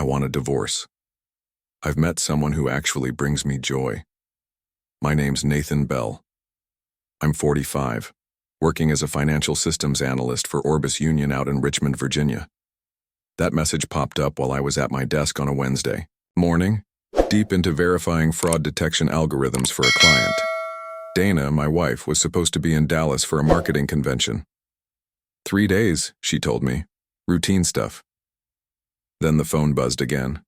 I want a divorce. I've met someone who actually brings me joy. My name's Nathan Bell. I'm 45, working as a financial systems analyst for Orbis Union out in Richmond, Virginia. That message popped up while I was at my desk on a Wednesday morning, deep into verifying fraud detection algorithms for a client. Dana, my wife, was supposed to be in Dallas for a marketing convention. 3 days, she told me. Routine stuff. Then the phone buzzed again.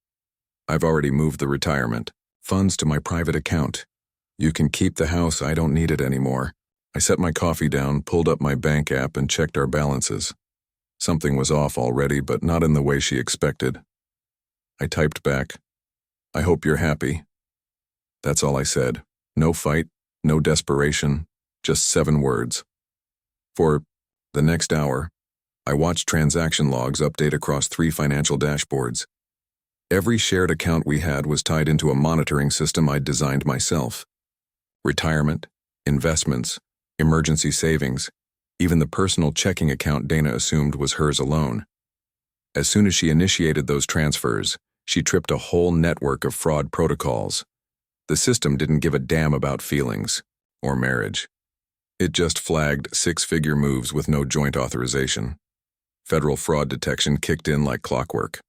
I've already moved the retirement funds to my private account. You can keep the house, I don't need it anymore. I set my coffee down, pulled up my bank app, and checked our balances. Something was off already, but not in the way she expected. I typed back, "I hope you're happy." That's all I said. No fight, no desperation, just 7 words. For the next hour, I watched transaction logs update across 3 financial dashboards. Every shared account we had was tied into a monitoring system I'd designed myself. Retirement, investments, emergency savings, even the personal checking account Dana assumed was hers alone. As soon as she initiated those transfers, she tripped a whole network of fraud protocols. The system didn't give a damn about feelings or marriage. It just flagged 6-figure moves with no joint authorization. Federal fraud detection kicked in like clockwork.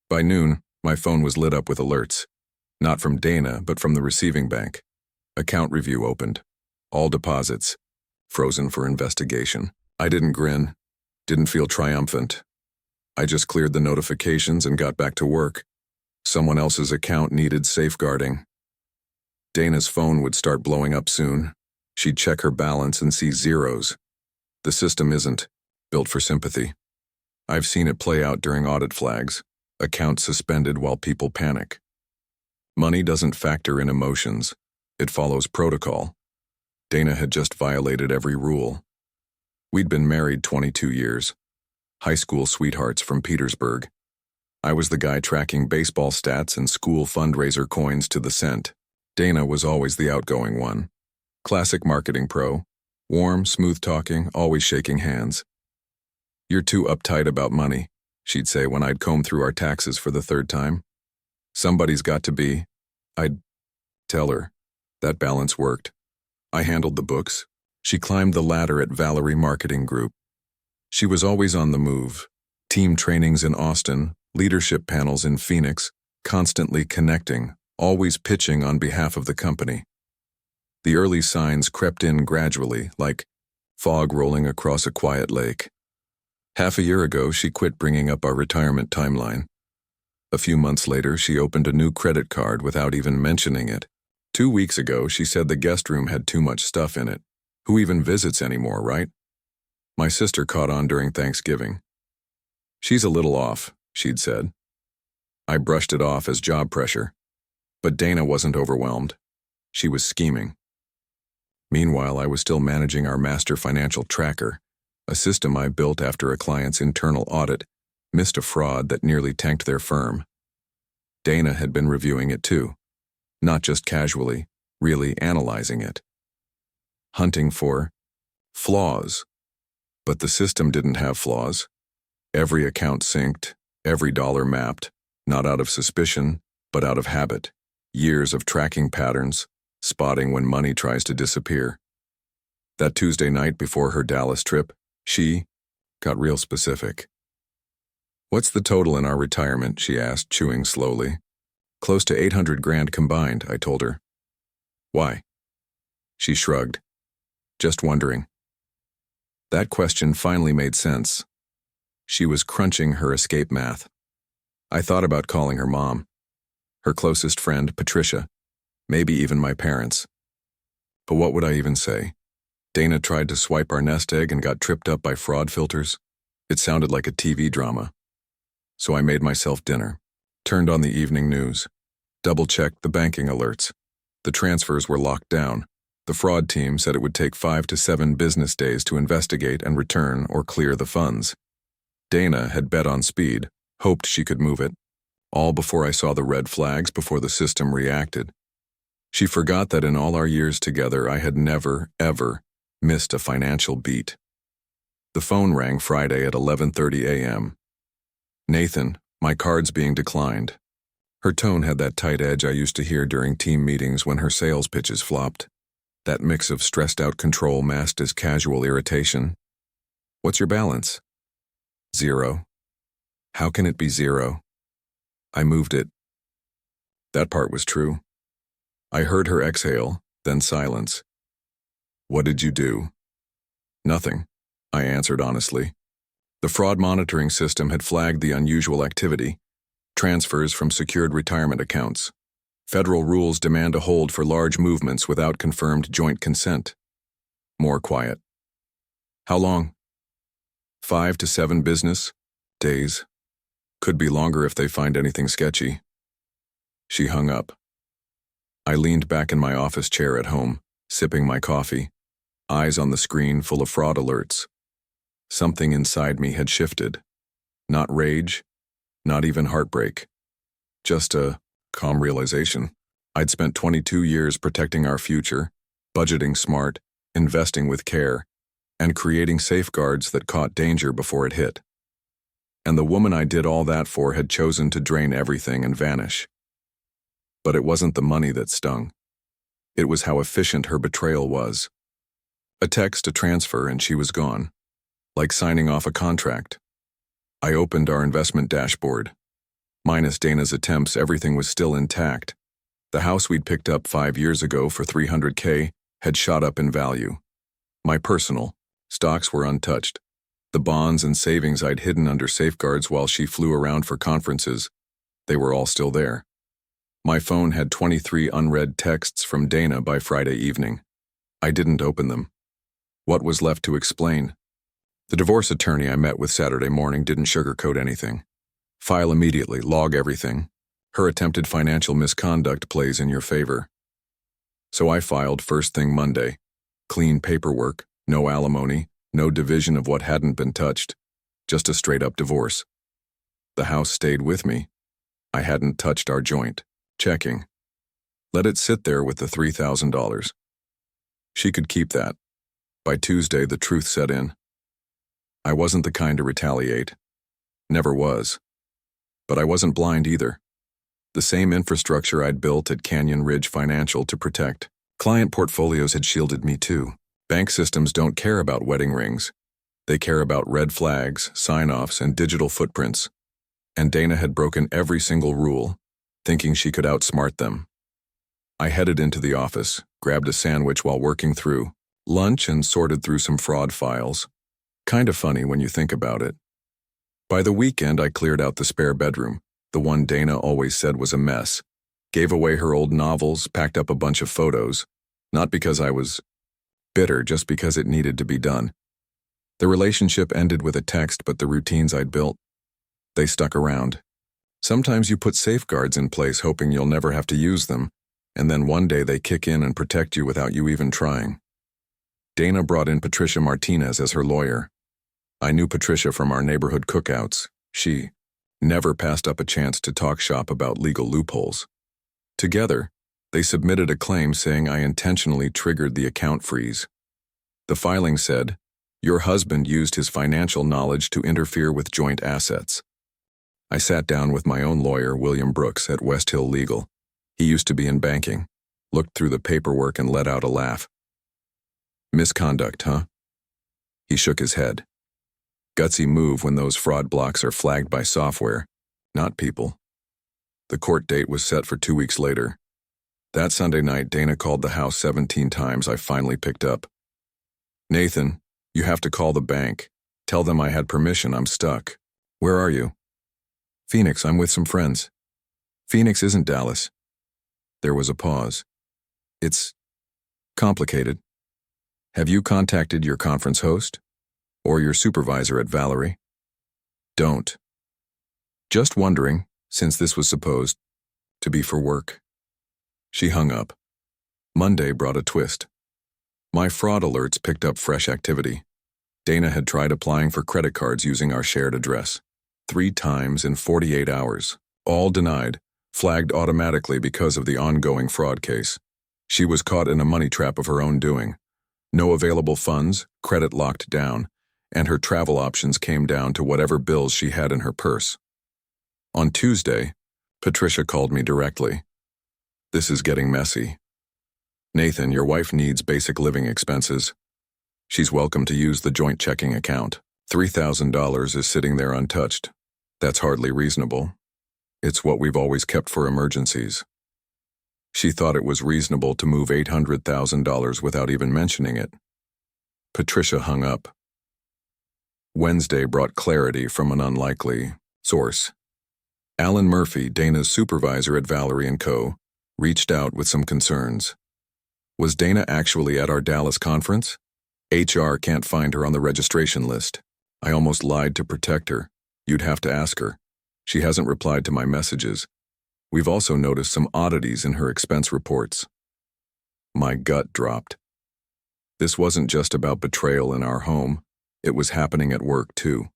By noon, my phone was lit up with alerts. Not from Dana, but from the receiving bank. Account review opened. All deposits. Frozen for investigation. I didn't grin. Didn't feel triumphant. I just cleared the notifications and got back to work. Someone else's account needed safeguarding. Dana's phone would start blowing up soon. She'd check her balance and see zeros. The system isn't built for sympathy. I've seen it play out during audit flags. Accounts suspended while people panic. Money doesn't factor in emotions. It follows protocol. Dana had just violated every rule. We'd been married 22 years. High school sweethearts from Petersburg. I was the guy tracking baseball stats and school fundraiser coins to the cent. Dana was always the outgoing one. Classic marketing pro. Warm, smooth-talking, always shaking hands. "You're too uptight about money," she'd say when I'd comb through our taxes for the 3rd time. "Somebody's got to be." I'd tell her. That balance worked. I handled the books. She climbed the ladder at Valerie Marketing Group. She was always on the move. Team trainings in Austin, leadership panels in Phoenix, constantly connecting, always pitching on behalf of the company. The early signs crept in gradually, like fog rolling across a quiet lake. Half a year ago, she quit bringing up our retirement timeline. A few months later, she opened a new credit card without even mentioning it. 2 weeks ago, she said the guest room had too much stuff in it. Who even visits anymore, right? My sister caught on during Thanksgiving. "She's a little off," she'd said. I brushed it off as job pressure. But Dana wasn't overwhelmed. She was scheming. Meanwhile, I was still managing our master financial tracker, a system I built after a client's internal audit missed a fraud that nearly tanked their firm. Dana had been reviewing it too, not just casually, really analyzing it. Hunting for flaws. But the system didn't have flaws. Every account synced, every dollar mapped, not out of suspicion, but out of habit. Years of tracking patterns, spotting when money tries to disappear. That Tuesday night before her Dallas trip, she got real specific. "What's the total in our retirement?" she asked, chewing slowly. "Close to 800 grand combined," I told her. "Why?" She shrugged. "Just wondering." That question finally made sense. She was crunching her escape math. I thought about calling her mom, her closest friend, Patricia, maybe even my parents. But what would I even say? Dana tried to swipe our nest egg and got tripped up by fraud filters. It sounded like a TV drama. So I made myself dinner, turned on the evening news, double-checked the banking alerts. The transfers were locked down. The fraud team said it would take 5 to 7 business days to investigate and return or clear the funds. Dana had bet on speed, hoped she could move it, all before I saw the red flags, before the system reacted. She forgot that in all our years together, I had never, ever missed a financial beat. The phone rang Friday at 11:30 a.m. "Nathan, my cards being declined. Her tone had that tight edge I used to hear during team meetings when her sales pitches flopped. That mix of stressed-out control masked as casual irritation. "What's your balance?" "Zero." "How can it be zero?" "I moved it." That part was true. I heard her exhale, then silence. "What did you do?" "Nothing," I answered honestly. The fraud monitoring system had flagged the unusual activity. Transfers from secured retirement accounts. Federal rules demand a hold for large movements without confirmed joint consent. More quiet. "How long?" 5 to 7 business days. Could be longer if they find anything sketchy. She hung up. I leaned back in my office chair at home, sipping my coffee, eyes on the screen full of fraud alerts. Something inside me had shifted. Not rage, not even heartbreak. Just a calm realization. I'd spent 22 years protecting our future, budgeting smart, investing with care, and creating safeguards that caught danger before it hit. And the woman I did all that for had chosen to drain everything and vanish. But it wasn't the money that stung. It was how efficient her betrayal was. A text, a transfer, and she was gone. Like signing off a contract. I opened our investment dashboard. Minus Dana's attempts, everything was still intact. The house we'd picked up 5 years ago for $300K had shot up in value. My personal stocks were untouched. The bonds and savings I'd hidden under safeguards while she flew around for conferences, they were all still there. My phone had 23 unread texts from Dana by Friday evening. I didn't open them. What was left to explain? The divorce attorney I met with Saturday morning didn't sugarcoat anything. File immediately, log everything. Her attempted financial misconduct plays in your favor. So I filed first thing Monday. Clean paperwork, no alimony, no division of what hadn't been touched. Just a straight-up divorce. The house stayed with me. I hadn't touched our joint. Checking. Let it sit there with the $3,000. She could keep that. By Tuesday, the truth set in. I wasn't the kind to retaliate. Never was. But I wasn't blind either. The same infrastructure I'd built at Canyon Ridge Financial to protect client portfolios had shielded me too. Bank systems don't care about wedding rings. They care about red flags, sign-offs, and digital footprints. And Dana had broken every single rule, thinking she could outsmart them. I headed into the office, grabbed a sandwich while working through lunch and sorted through some fraud files. Kind of funny when you think about it. By the weekend, I cleared out the spare bedroom, the one Dana always said was a mess, gave away her old novels, packed up a bunch of photos, not because I was bitter, just because it needed to be done. The relationship ended with a text, but the routines I'd built, they stuck around. Sometimes you put safeguards in place hoping you'll never have to use them, and then one day they kick in and protect you without you even trying. Dana brought in Patricia Martinez as her lawyer. I knew Patricia from our neighborhood cookouts. She never passed up a chance to talk shop about legal loopholes. Together, they submitted a claim saying I intentionally triggered the account freeze. The filing said, "Your husband used his financial knowledge to interfere with joint assets." I sat down with my own lawyer, William Brooks, at West Hill Legal. He used to be in banking, looked through the paperwork and let out a laugh. "Misconduct, huh?" He shook his head. Gutsy move when those fraud blocks are flagged by software, not people. The court date was set for 2 weeks later. That Sunday night, Dana called the house 17 times. I finally picked up. "Nathan, you have to call the bank. Tell them I had permission. I'm stuck." "Where are you?" "Phoenix, I'm with some friends." "Phoenix isn't Dallas." There was a pause. "It's complicated. Have you contacted your conference host? Or your supervisor at Valerie?" "Don't. Just wondering, since this was supposed to be for work." She hung up. Monday brought a twist. My fraud alerts picked up fresh activity. Dana had tried applying for credit cards using our shared address. 3 times in 48 hours. All denied, flagged automatically because of the ongoing fraud case. She was caught in a money trap of her own doing. No available funds, credit locked down, and her travel options came down to whatever bills she had in her purse. On Tuesday, Patricia called me directly. This is getting messy. Nathan, your wife needs basic living expenses. She's welcome to use the joint checking account. $3,000 is sitting there untouched. That's hardly reasonable. It's what we've always kept for emergencies. She thought it was reasonable to move $800,000 without even mentioning it. Patricia hung up. Wednesday brought clarity from an unlikely source. Alan Murphy, Dana's supervisor at Valerie & Co., reached out with some concerns. Was Dana actually at our Dallas conference? HR can't find her on the registration list. I almost lied to protect her. You'd have to ask her. She hasn't replied to my messages. We've also noticed some oddities in her expense reports. My gut dropped. This wasn't just about betrayal in our home. It was happening at work, too.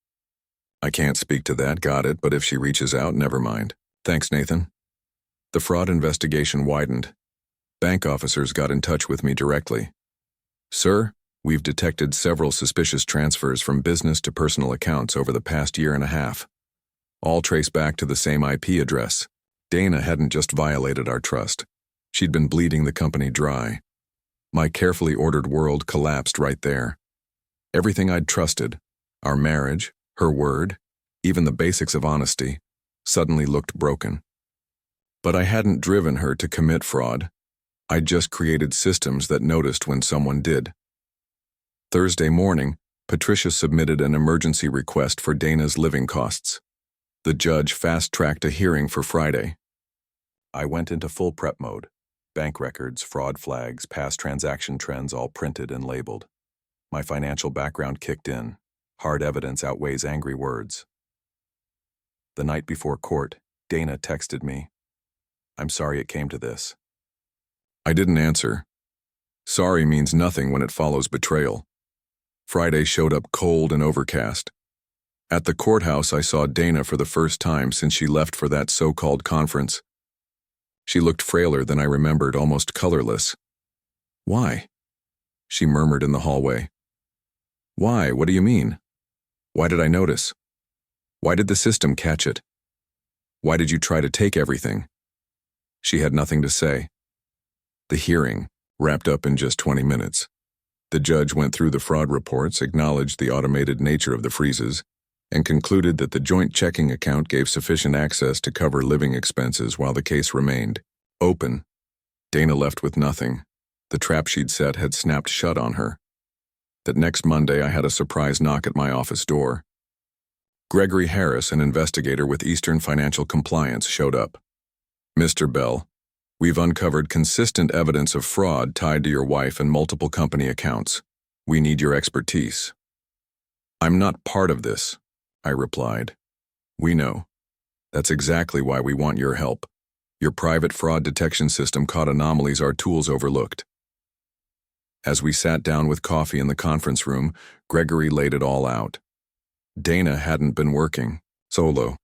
I can't speak to that, got it, but if she reaches out, never mind. Thanks, Nathan. The fraud investigation widened. Bank officers got in touch with me directly. Sir, we've detected several suspicious transfers from business to personal accounts over the past year and a half. All trace back to the same IP address. Dana hadn't just violated our trust. She'd been bleeding the company dry. My carefully ordered world collapsed right there. Everything I'd trusted, our marriage, her word, even the basics of honesty, suddenly looked broken. But I hadn't driven her to commit fraud. I'd just created systems that noticed when someone did. Thursday morning, Patricia submitted an emergency request for Dana's living costs. The judge fast-tracked a hearing for Friday. I went into full prep mode. Bank records, fraud flags, past transaction trends all printed and labeled. My financial background kicked in. Hard evidence outweighs angry words. The night before court, Dana texted me. I'm sorry it came to this. I didn't answer. Sorry means nothing when it follows betrayal. Friday showed up cold and overcast. At the courthouse, I saw Dana for the first time since she left for that so-called conference. She looked frailer than I remembered, almost colorless. Why? She murmured in the hallway. Why? What do you mean? Why did I notice? Why did the system catch it? Why did you try to take everything? She had nothing to say. The hearing wrapped up in just 20 minutes. The judge went through the fraud reports, acknowledged the automated nature of the freezes, and concluded that the joint checking account gave sufficient access to cover living expenses while the case remained open. Dana left with nothing. The trap she'd set had snapped shut on her. That next Monday, I had a surprise knock at my office door. Gregory Harris, an investigator with Eastern Financial Compliance, showed up. Mr. Bell, we've uncovered consistent evidence of fraud tied to your wife and multiple company accounts. We need your expertise. I'm not part of this, I replied. We know. That's exactly why we want your help. Your private fraud detection system caught anomalies our tools overlooked. As we sat down with coffee in the conference room, Gregory laid it all out. Dana hadn't been working, solo.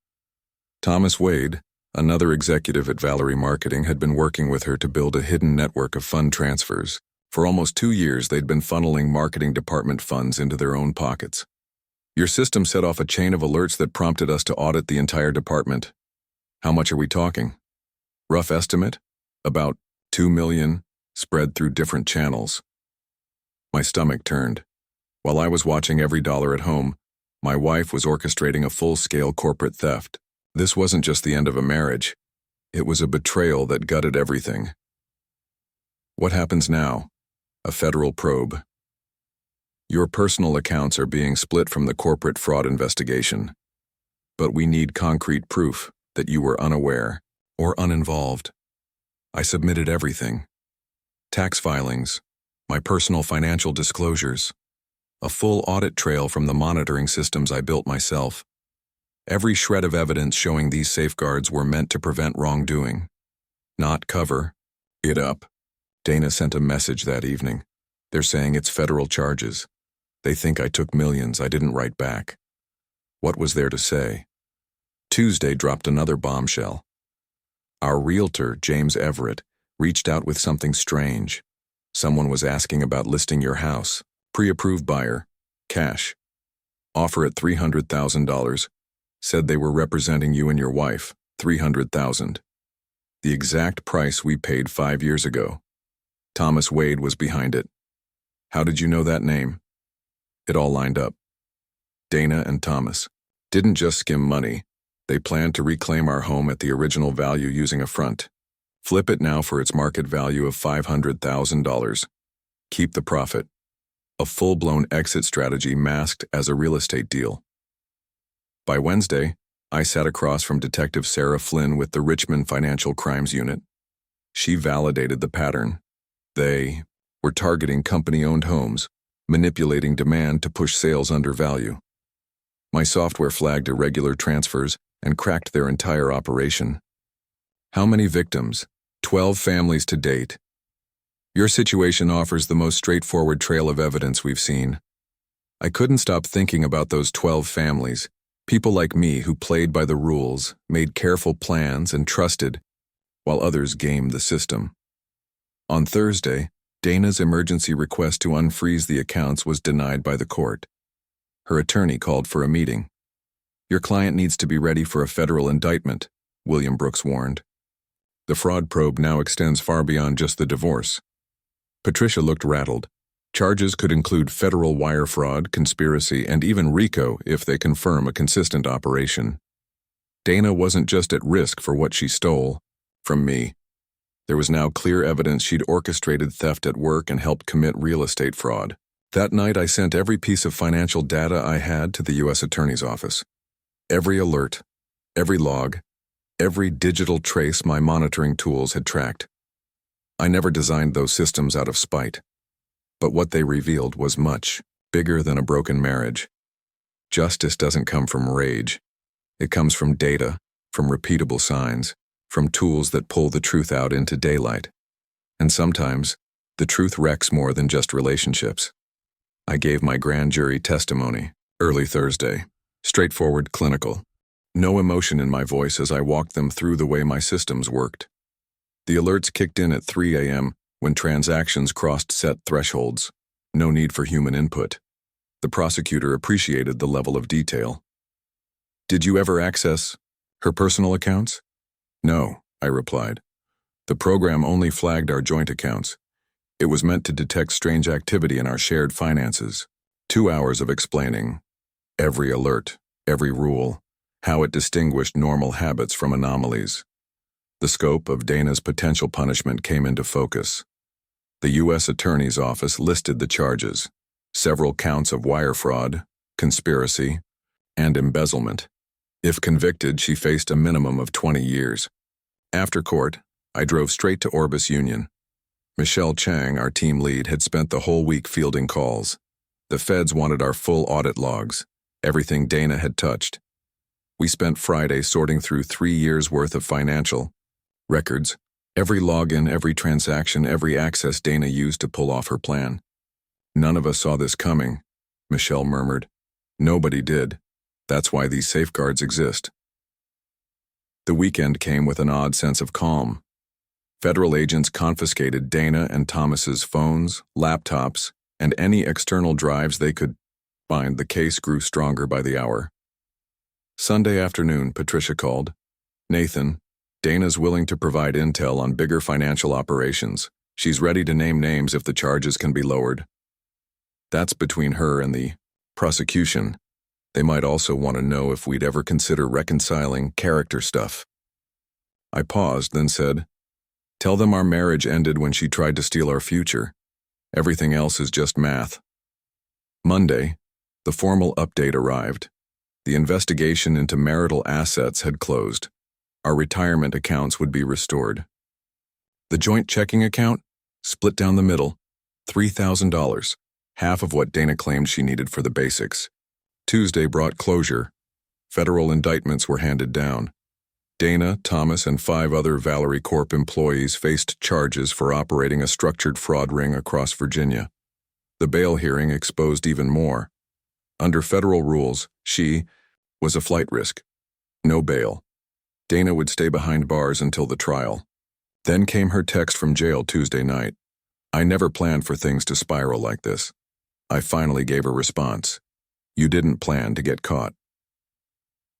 Thomas Wade, another executive at Valerie Marketing, had been working with her to build a hidden network of fund transfers. For almost 2 years, they'd been funneling marketing department funds into their own pockets. Your system set off a chain of alerts that prompted us to audit the entire department. How much are we talking? Rough estimate? About $2 million, spread through different channels. My stomach turned. While I was watching every dollar at home, my wife was orchestrating a full-scale corporate theft. This wasn't just the end of a marriage. It was a betrayal that gutted everything. What happens now? A federal probe. Your personal accounts are being split from the corporate fraud investigation. But we need concrete proof that you were unaware or uninvolved. I submitted everything. Tax filings, my personal financial disclosures, a full audit trail from the monitoring systems I built myself. Every shred of evidence showing these safeguards were meant to prevent wrongdoing, not cover it up. Dana sent a message that evening. They're saying it's federal charges. They think I took millions. I didn't write back. What was there to say? Tuesday dropped another bombshell. Our realtor, James Everett, reached out with something strange. Someone was asking about listing your house. Pre-approved buyer. Cash. Offer at $300,000. said they were representing you and your wife, $300,000. The exact price we paid 5 years ago. Thomas Wade was behind it. How did you know that name? It all lined up. Dana and Thomas didn't just skim money. They planned to reclaim our home at the original value using a front. Flip it now for its market value of $500,000. Keep the profit. A full-blown exit strategy masked as a real estate deal. By Wednesday, I sat across from Detective Sarah Flynn with the Richmond Financial Crimes Unit. She validated the pattern. They were targeting company-owned homes, manipulating demand to push sales under value. My software flagged irregular transfers and cracked their entire operation. How many victims? 12 families to date. Your situation offers the most straightforward trail of evidence we've seen. I couldn't stop thinking about those 12 families, people like me who played by the rules, made careful plans, and trusted, while others gamed the system. On Thursday, Dana's emergency request to unfreeze the accounts was denied by the court. Her attorney called for a meeting. Your client needs to be ready for a federal indictment, William Brooks warned. The fraud probe now extends far beyond just the divorce. Patricia looked rattled. Charges could include federal wire fraud, conspiracy, and even RICO if they confirm a consistent operation. Dana wasn't just at risk for what she stole from me. There was now clear evidence she'd orchestrated theft at work and helped commit real estate fraud. That night, I sent every piece of financial data I had to the U.S. Attorney's Office. Every alert, every log, every digital trace my monitoring tools had tracked. I never designed those systems out of spite. But what they revealed was much bigger than a broken marriage. Justice doesn't come from rage. It comes from data, from repeatable signs, from tools that pull the truth out into daylight. And sometimes, the truth wrecks more than just relationships. I gave my grand jury testimony, early Thursday, straightforward, clinical. No emotion in my voice as I walked them through the way my systems worked. The alerts kicked in at 3 a.m. when transactions crossed set thresholds. No need for human input. The prosecutor appreciated the level of detail. Did you ever access her personal accounts? No, I replied. The program only flagged our joint accounts. It was meant to detect strange activity in our shared finances. 2 hours of explaining every alert, every rule, how it distinguished normal habits from anomalies. The scope of Dana's potential punishment came into focus. The U.S. Attorney's Office listed the charges: several counts of wire fraud, conspiracy, and embezzlement. If convicted, she faced a minimum of 20 years. After court, I drove straight to Orbis Union. Michelle Chang, our team lead, had spent the whole week fielding calls. The feds wanted our full audit logs, everything Dana had touched. We spent Friday sorting through 3 years' worth of financial records, every login, every transaction, every access Dana used to pull off her plan. None of us saw this coming, Michelle murmured. Nobody did. That's why these safeguards exist. The weekend came with an odd sense of calm. Federal agents confiscated Dana and Thomas's phones, laptops, and any external drives they could find. The case grew stronger by the hour. Sunday afternoon, Patricia called. Nathan, Dana's willing to provide intel on bigger financial operations. She's ready to name names if the charges can be lowered. That's between her and the prosecution. They might also want to know if we'd ever consider reconciling character stuff. I paused, then said, "Tell them our marriage ended when she tried to steal our future. Everything else is just math." Monday, the formal update arrived. The investigation into marital assets had closed. Our retirement accounts would be restored. The joint checking account, split down the middle, $3,000, half of what Dana claimed she needed for the basics. Tuesday brought closure. Federal indictments were handed down. Dana, Thomas, and 5 other Valerie Corp employees faced charges for operating a structured fraud ring across Virginia. The bail hearing exposed even more. Under federal rules, she was a flight risk. No bail. Dana would stay behind bars until the trial. Then came her text from jail Tuesday night. I never planned for things to spiral like this. I finally gave a response. You didn't plan to get caught.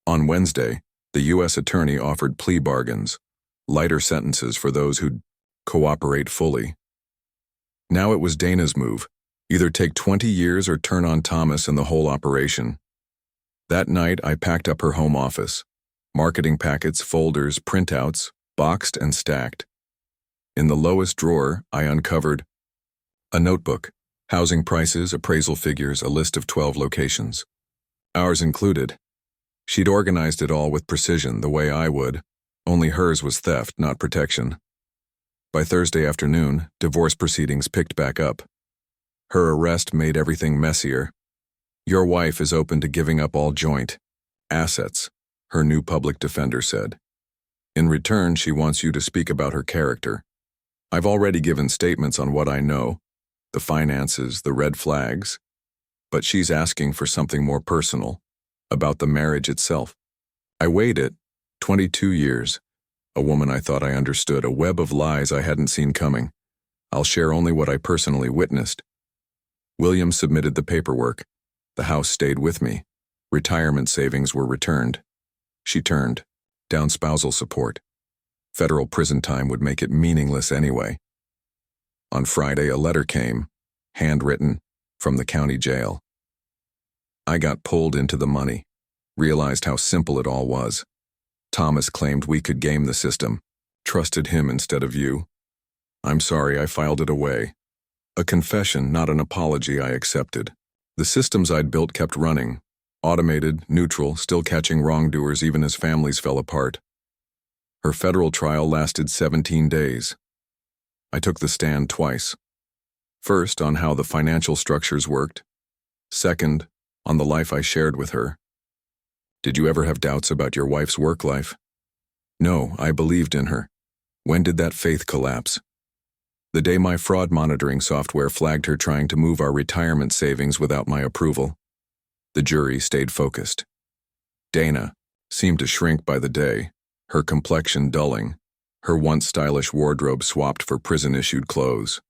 On Wednesday, the U.S. attorney offered plea bargains, lighter sentences for those who'd cooperate fully. Now it was Dana's move. Either take 20 years or turn on Thomas and the whole operation. That night, I packed up her home office. Marketing packets, folders, printouts, boxed and stacked. In the lowest drawer, I uncovered a notebook, housing prices, appraisal figures, a list of 12 locations. Ours included. She'd organized it all with precision, the way I would, only hers was theft, not protection. By Thursday afternoon, divorce proceedings picked back up. Her arrest made everything messier. Your wife is open to giving up all joint assets, her new public defender said. In return, she wants you to speak about her character. I've already given statements on what I know, the finances, the red flags, but she's asking for something more personal, about the marriage itself. I weighed it, 22 years, a woman I thought I understood, a web of lies I hadn't seen coming. I'll share only what I personally witnessed. William submitted the paperwork. The house stayed with me. Retirement savings were returned. She turned down spousal support. Federal prison time would make it meaningless anyway. On Friday, a letter came, handwritten, from the county jail. I got pulled into the money, realized how simple it all was. Thomas claimed we could game the system, trusted him instead of you. I'm sorry, I filed it away. A confession, not an apology, I accepted. The systems I'd built kept running, automated, neutral, still catching wrongdoers even as families fell apart. Her federal trial lasted 17 days. I took the stand twice. First, on how the financial structures worked. Second, on the life I shared with her. Did you ever have doubts about your wife's work life? No, I believed in her. When did that faith collapse? The day my fraud monitoring software flagged her trying to move our retirement savings without my approval. The jury stayed focused. Dana seemed to shrink by the day, her complexion dulling, her once stylish wardrobe swapped for prison-issued clothes.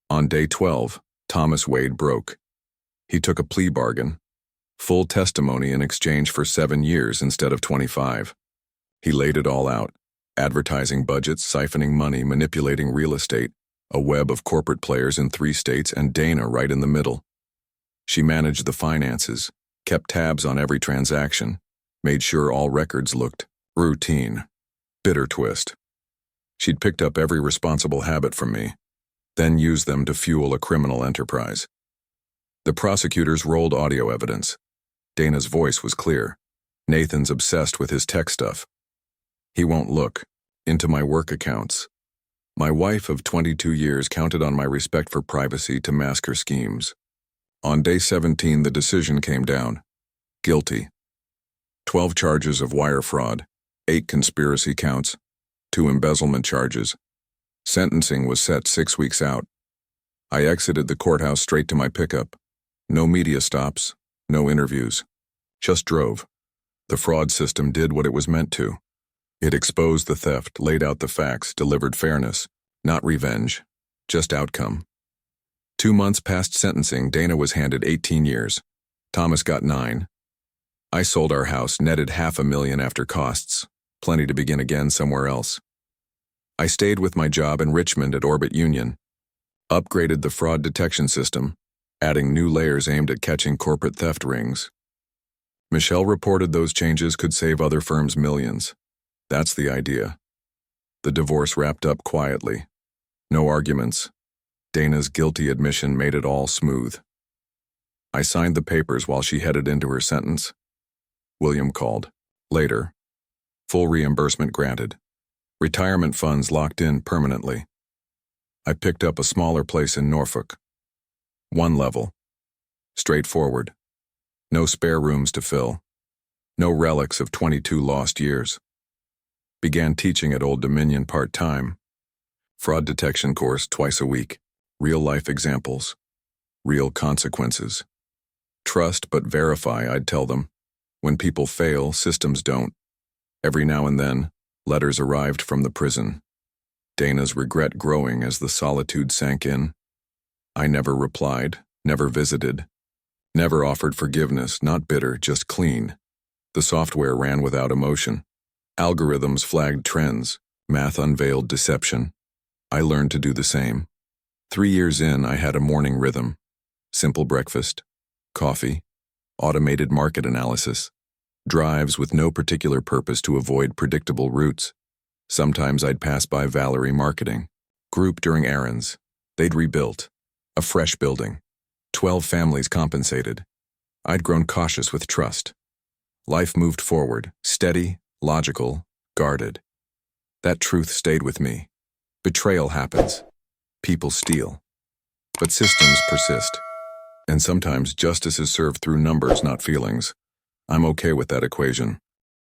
On day 12, Thomas Wade broke. He took a plea bargain, full testimony in exchange for 7 years instead of 25. He laid it all out, advertising budgets, siphoning money, manipulating real estate, a web of corporate players in 3 states, and Dana right in the middle. She managed the finances, kept tabs on every transaction, made sure all records looked routine. Bitter twist. She'd picked up every responsible habit from me, then used them to fuel a criminal enterprise. The prosecutors rolled audio evidence. Dana's voice was clear. Nathan's obsessed with his tech stuff. He won't look into my work accounts. My wife of 22 years counted on my respect for privacy to mask her schemes. On day 17, the decision came down. Guilty. 12 charges of wire fraud, 8 conspiracy counts, 2 embezzlement charges. Sentencing was set 6 weeks out. I exited the courthouse straight to my pickup. No media stops, no interviews. Just drove. The fraud system did what it was meant to. It exposed the theft, laid out the facts, delivered fairness, not revenge, just outcome. 2 months past sentencing, Dana was handed 18 years. Thomas got 9. I sold our house, netted $500,000 after costs, plenty to begin again somewhere else. I stayed with my job in Richmond at Orbit Union, upgraded the fraud detection system, adding new layers aimed at catching corporate theft rings. Michelle reported those changes could save other firms millions. That's the idea. The divorce wrapped up quietly. No arguments. Dana's guilty admission made it all smooth. I signed the papers while she headed into her sentence. William called. Later. Full reimbursement granted. Retirement funds locked in permanently. I picked up a smaller place in Norfolk. 1 level. Straightforward. No spare rooms to fill. No relics of 22 lost years. Began teaching at Old Dominion part-time. Fraud detection course twice a week. Real-life examples. Real consequences. Trust but verify, I'd tell them. When people fail, systems don't. Every now and then, letters arrived from the prison. Dana's regret growing as the solitude sank in. I never replied, never visited, never offered forgiveness, not bitter, just clean. The software ran without emotion. Algorithms flagged trends. Math unveiled deception. I learned to do the same. 3 years in, I had a morning rhythm. Simple breakfast, coffee, automated market analysis, drives with no particular purpose to avoid predictable routes. Sometimes I'd pass by Valerie Marketing. Group during errands. They'd rebuilt. A fresh building. 12 families compensated. I'd grown cautious with trust. Life moved forward, steady, logical, guarded. That truth stayed with me. Betrayal happens. People steal. But systems persist. And sometimes justice is served through numbers, not feelings. I'm okay with that equation.